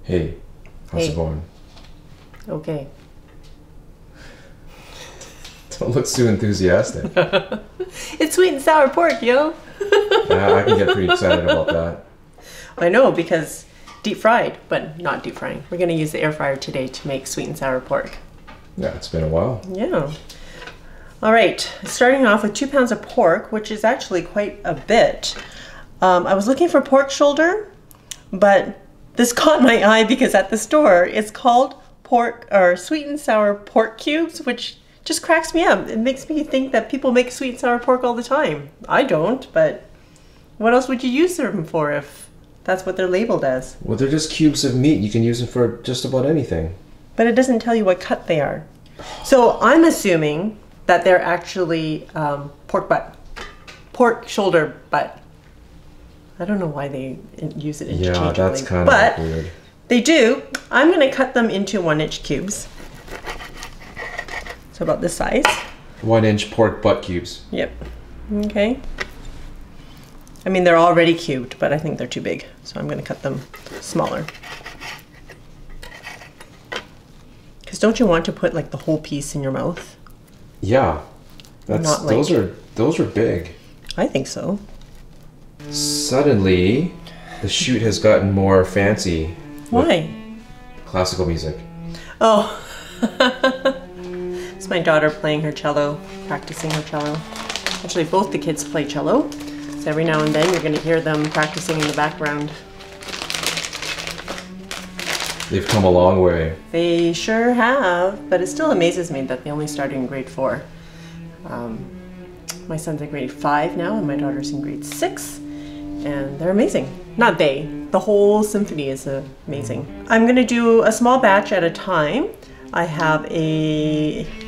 Hey, how's it going? Okay. Don't look too enthusiastic. It's sweet and sour pork, yo. Yeah, I can get pretty excited about that. I know, because deep fried, but not deep frying. We're going to use the air fryer today to make sweet and sour pork. Yeah, it's been a while. Yeah. All right, starting off with 2 pounds of pork, which is actually quite a bit. I was looking for pork shoulder, but this caught my eye because at the store it's called pork or sweet and sour pork cubes, which just cracks me up. It makes me think that people make sweet and sour pork all the time. I don't, but what else would you use them for if that's what they're labeled as? Well, they're just cubes of meat. You can use them for just about anything. But it doesn't tell you what cut they are. So I'm assuming that they're actually pork shoulder butt. I don't know why they use it interchangeably. Yeah, that's kind of weird. They do. I'm going to cut them into 1-inch cubes. So about this size. 1-inch pork butt cubes. Yep. Okay. I mean, they're already cubed, but I think they're too big. So I'm going to cut them smaller. Because don't you want to put like the whole piece in your mouth? Yeah. Those are big. I think so. Suddenly, the shoot has gotten more fancy. Why? Classical music. Oh. It's my daughter playing her cello, practicing her cello. Actually, both the kids play cello. So every now and then you're going to hear them practicing in the background. They've come a long way. They sure have, but it still amazes me that they only started in grade 4. My son's in grade 5 now, and my daughter's in grade 6, and they're amazing. Not they, the whole symphony is amazing. I'm gonna do a small batch at a time. I have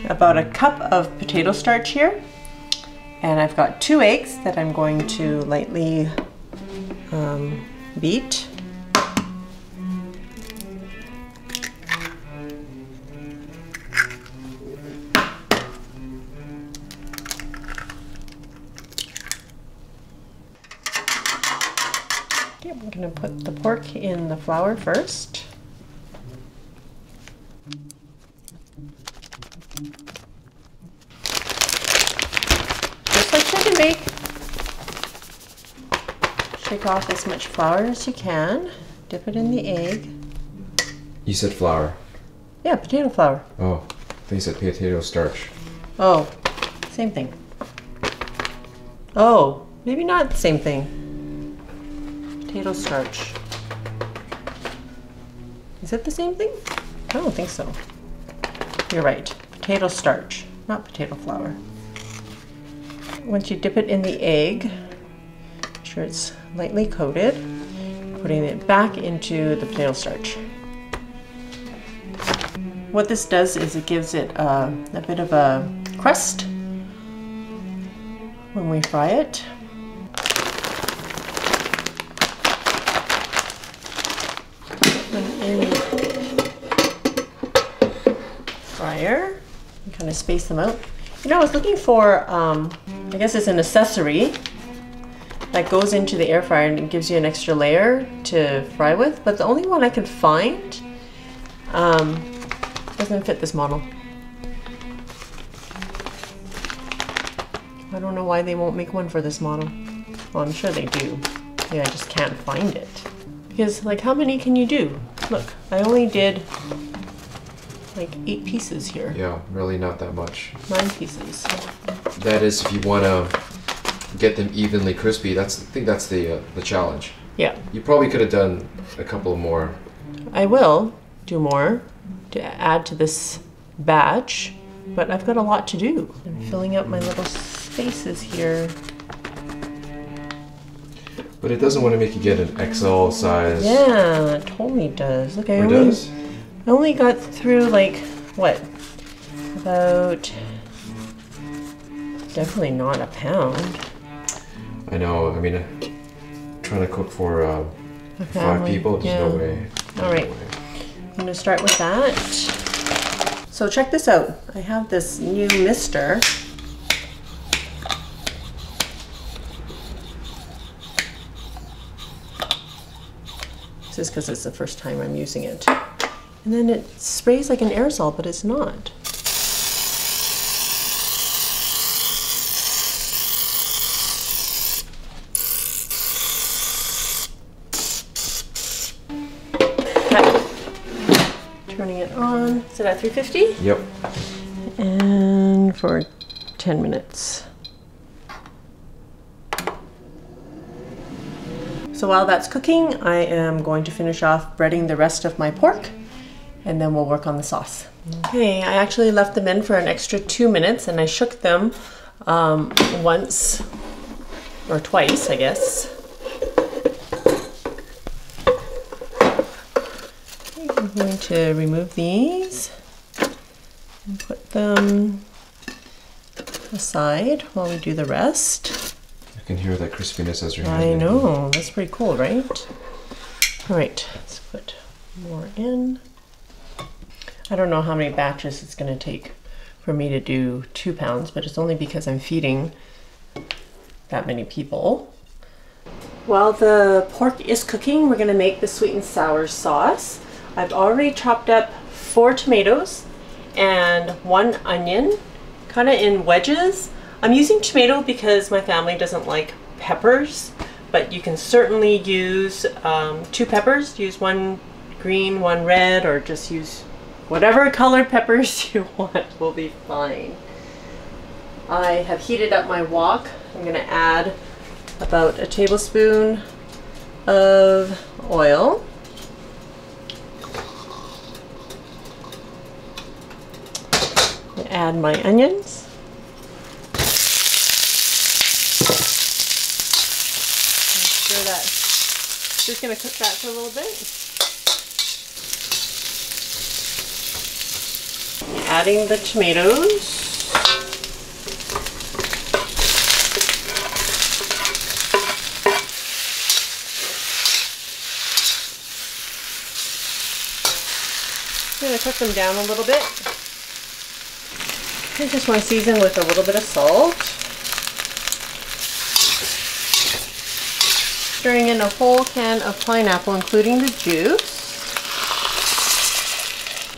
about a cup of potato starch here, and I've got 2 eggs that I'm going to lightly beat. I'm going to put the pork in the flour first. Just like shake and bake. Shake off as much flour as you can. Dip it in the egg. You said flour. Yeah, potato flour. Oh, they said potato starch. Oh, same thing. Oh, maybe not the same thing. Potato starch. Is it the same thing? I don't think so. You're right. Potato starch, not potato flour. Once you dip it in the egg, make sure it's lightly coated, putting it back into the potato starch. What this does is it gives it a bit of a crust when we fry it. In fryer, you kind of space them out. You know, I was looking for, I guess it's an accessory that goes into the air fryer and it gives you an extra layer to fry with, but the only one I could find doesn't fit this model. I don't know why they won't make one for this model. Well, I'm sure they do. Yeah, I just can't find it. Because, like, how many can you do? Look, I only did like 8 pieces here. Yeah, really not that much. 9 pieces. That is, if you want to get them evenly crispy, I think that's the challenge. Yeah. You probably could have done a couple more. I will do more to add to this batch, but I've got a lot to do. I'm filling up my little spaces here. But it doesn't want to make you get an XL size. Yeah, it totally does. Look, I only got through like, what? About, definitely not a pound. I know, I mean, trying to cook for 5 people, there's no way. All right, I'm gonna start with that. So check this out. I have this new mister. This is because it's the first time I'm using it. And then it sprays like an aerosol, but it's not. Turning it on. Is it at 350? Yep. And for 10 minutes. So while that's cooking, I am going to finish off breading the rest of my pork, and then we'll work on the sauce. Okay, I actually left them in for an extra 2 minutes, and I shook them once or twice, I guess. I'm going to remove these and put them aside while we do the rest. I can hear that crispiness as you're I know, that's pretty cool, right? All right, let's put more in. I don't know how many batches it's going to take for me to do 2 pounds, but it's only because I'm feeding that many people. While the pork is cooking, we're going to make the sweet and sour sauce. I've already chopped up 4 tomatoes and 1 onion, kind of in wedges. I'm using tomato because my family doesn't like peppers, but you can certainly use 2 peppers. Use 1 green, 1 red, or just use whatever colored peppers you want will be fine. I have heated up my wok. I'm going to add about a tablespoon of oil. Add my onions. Stir that. Just going to cook that for a little bit. Adding the tomatoes. I'm going to cook them down a little bit. I just want to season with a little bit of salt. Stirring in a whole can of pineapple, including the juice.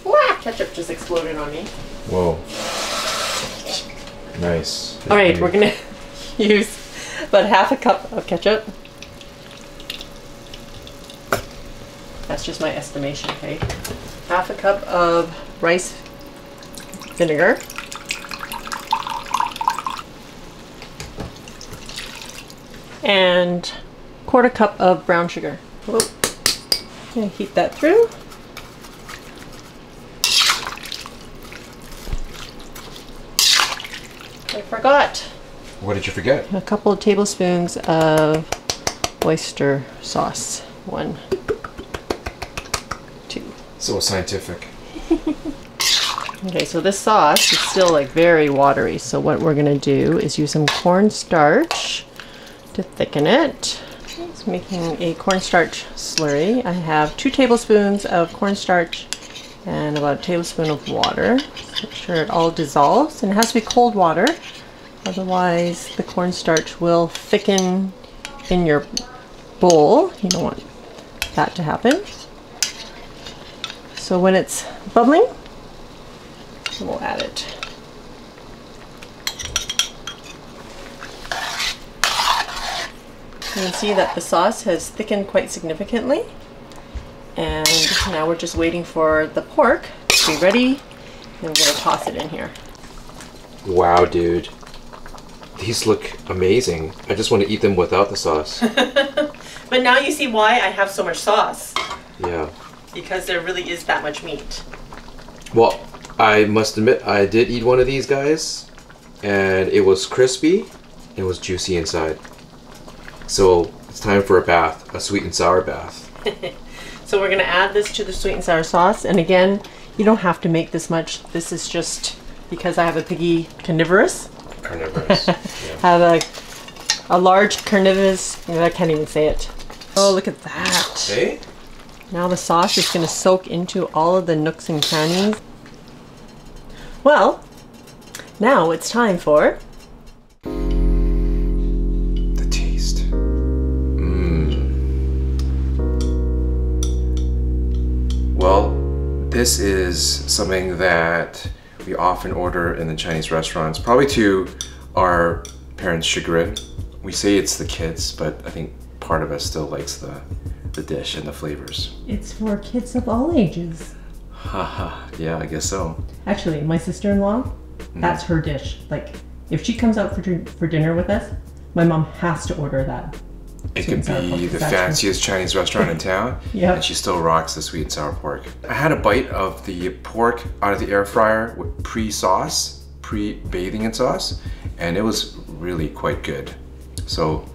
Wow, ketchup just exploded on me. Whoa. Nice. All right, we're going to use about half a cup of ketchup. That's just my estimation, okay? Half a cup of rice vinegar. And 1/4 cup of brown sugar. Whoa. I'm gonna heat that through. I forgot. What did you forget? A couple of tablespoons of oyster sauce. 1, 2. So scientific. Okay, so this sauce is still like very watery. So what we're gonna do is use some cornstarch to thicken it. It's making a cornstarch slurry. I have 2 tablespoons of cornstarch and about a tablespoon of water. Make sure it all dissolves, and it has to be cold water, otherwise the cornstarch will thicken in your bowl. You don't want that to happen. So when it's bubbling, we'll add it. You can see that the sauce has thickened quite significantly, and now we're just waiting for the pork to be ready, and we're going to toss it in here. Wow, dude. These look amazing. I just want to eat them without the sauce. But now you see why I have so much sauce. Yeah. Because there really is that much meat. Well, I must admit, I did eat one of these guys, and it was crispy, it was juicy inside. So it's time for a bath, a sweet and sour bath. So we're gonna add this to the sweet and sour sauce, and again, you don't have to make this much. This is just because I have a piggy carnivorous. Carnivorous. Yeah. Have a large carnivorous, I can't even say it. Oh, look at that. Hey? Now the sauce is gonna soak into all of the nooks and crannies. Well, now it's time for the taste. Well, this is something that we often order in the Chinese restaurants, probably to our parents' chagrin. We say it's the kids, but I think part of us still likes the dish and the flavors. It's for kids of all ages. Haha, yeah, I guess so. Actually, my sister-in-law, that's her dish. Like, if she comes out for dinner with us, my mom has to order that. It could be the fanciest Chinese restaurant in town, Yep. and she still rocks the sweet and sour pork. I had a bite of the pork out of the air fryer with pre-sauce, pre-bathing in sauce, and it was really quite good. So,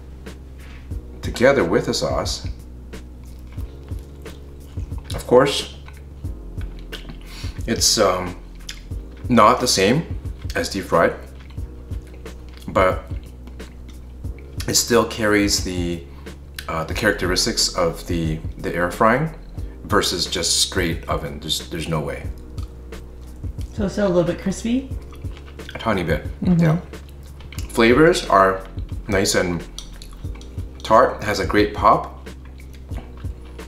together with the sauce, of course, it's not the same as deep fried, but it still carries the characteristics of the air frying versus just straight oven. There's no way. So it's still a little bit crispy? A tiny bit, yeah. Flavors are nice and tart, has a great pop.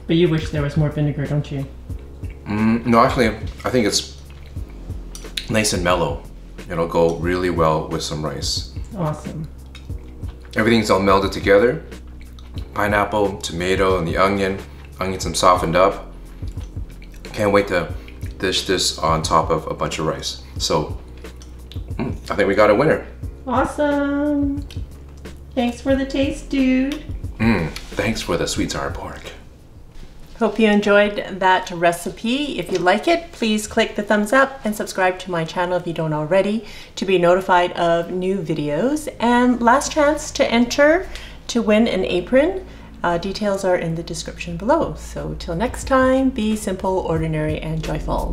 But you wish there was more vinegar, don't you? No, actually, I think it's nice and mellow. It'll go really well with some rice. Awesome. Everything's all melded together. Pineapple, tomato, and the onion. Onions are softened up. Can't wait to dish this on top of a bunch of rice. So, I think we got a winner. Awesome. Thanks for the taste, dude. Thanks for the sweet sour pork. Hope you enjoyed that recipe. If you like it, please click the thumbs up and subscribe to my channel if you don't already to be notified of new videos. And last chance to enter to win an apron. Details are in the description below. So till next time, be simple, ordinary, and joyful.